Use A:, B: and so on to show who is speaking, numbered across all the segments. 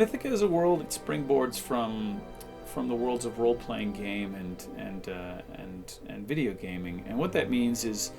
A: Mythica is a world that springboards from the worlds of role-playing game and video gaming. And what that means is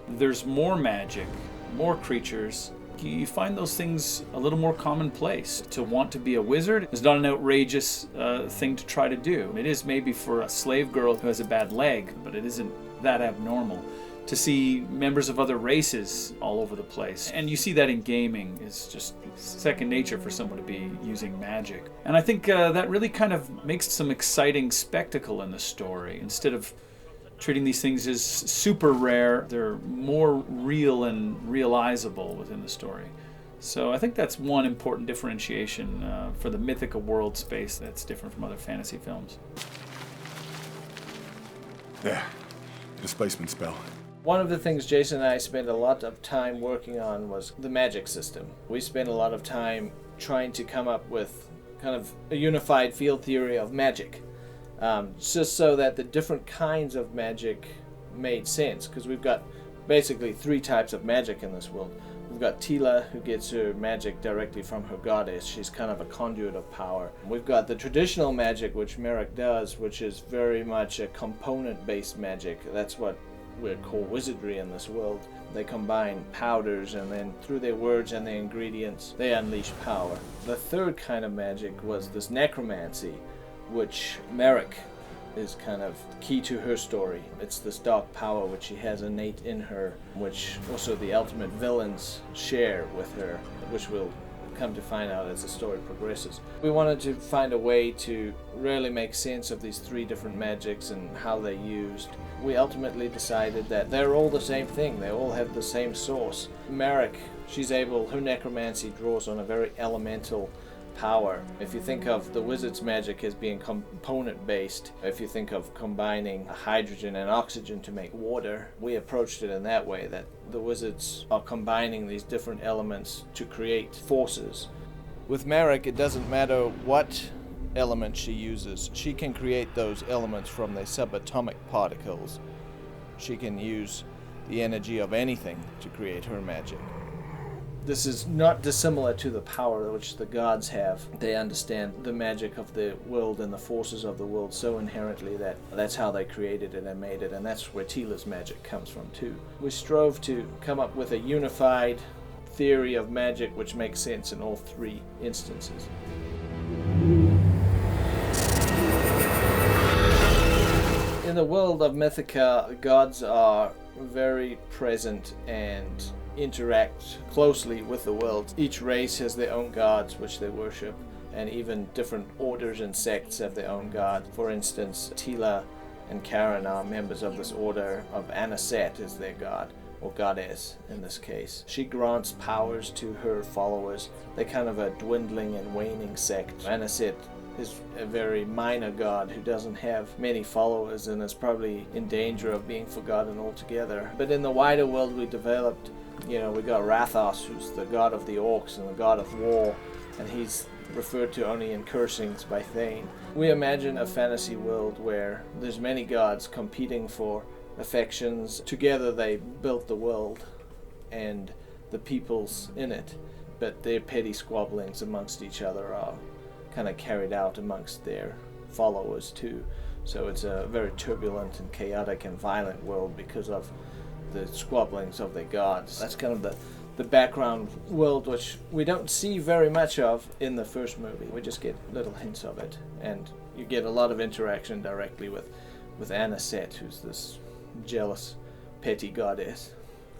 A: there's more magic, more creatures. You find those things a little more commonplace. To want to be a wizard is not an outrageous thing to try to do. It is maybe for a slave girl who has a bad leg, but it isn't that abnormal. To see members of other races all over the place. And you see that in gaming. It's just second nature for someone to be using magic. And I think that really kind of makes some exciting spectacle in the story. Instead of treating these things as super rare, they're more real and realizable within the story. So I think that's one important differentiation for the Mythica world space that's different from other fantasy films.
B: Yeah, displacement spell.
C: One of the things Jason and I spent a lot of time working on was the magic system. We spent a lot of time trying to come up with kind of a unified field theory of magic, just so that the different kinds of magic made sense, because we've got basically three types of magic in this world. We've got Tila, who gets her magic directly from her goddess. She's kind of a conduit of power. We've got the traditional magic, which Merrick does, which is very much a component-based magic. That's what we call wizardry in this world. They combine powders, and then through their words and their ingredients, they unleash power. The third kind of magic was this necromancy, which Merrick is kind of key to her story. It's this dark power which she has innate in her, which also the ultimate villains share with her, which we'll come to find out as the story progresses. We wanted to find a way to really make sense of these three different magics and how they're used. We ultimately decided that they're all the same thing. They all have the same source. Merrick, her necromancy draws on a very elemental power. If you think of the wizard's magic as being component-based, if you think of combining hydrogen and oxygen to make water, we approached it in that way, that the wizards are combining these different elements to create forces. With Merrick, it doesn't matter what element she uses. She can create those elements from their subatomic particles. She can use the energy of anything to create her magic. This is not dissimilar to the power which the gods have. They understand the magic of the world and the forces of the world so inherently that that's how they created it and made it, and that's where Tila's magic comes from too. We strove to come up with a unified theory of magic which makes sense in all three instances. In the world of Mythica, gods are very present and interact closely with the world. Each race has their own gods which they worship, and even different orders and sects have their own god. For instance, Tila and Karen are members of this order of Aniset as their god, or goddess in this case. She grants powers to her followers. They're kind of a dwindling and waning sect. Aniset is a very minor god who doesn't have many followers and is probably in danger of being forgotten altogether. But in the wider world we developed, we got Rathos, who's the god of the orcs and the god of war, and he's referred to only in cursings by Thane. We imagine a fantasy world where there's many gods competing for affections. Together they built the world and the peoples in it, but their petty squabblings amongst each other are kind of carried out amongst their followers too. So it's a very turbulent and chaotic and violent world because of the squabblings of their gods. That's kind of the background world which we don't see very much of in the first movie. We just get little hints of it, and you get a lot of interaction directly with Aniset, who's this jealous, petty goddess.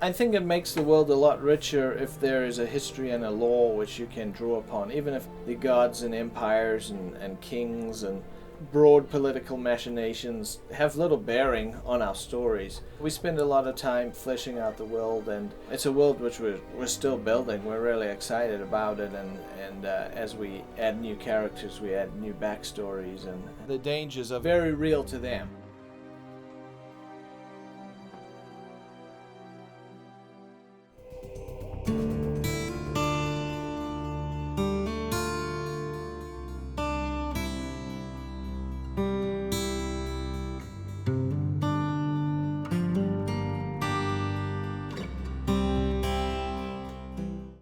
C: I think it makes the world a lot richer if there is a history and a lore which you can draw upon, even if the gods and empires and kings and broad political machinations have little bearing on our stories. We spend a lot of time fleshing out the world, and it's a world which we're still building. We're really excited about it, and as we add new characters, we add new backstories, and the dangers are very real to them.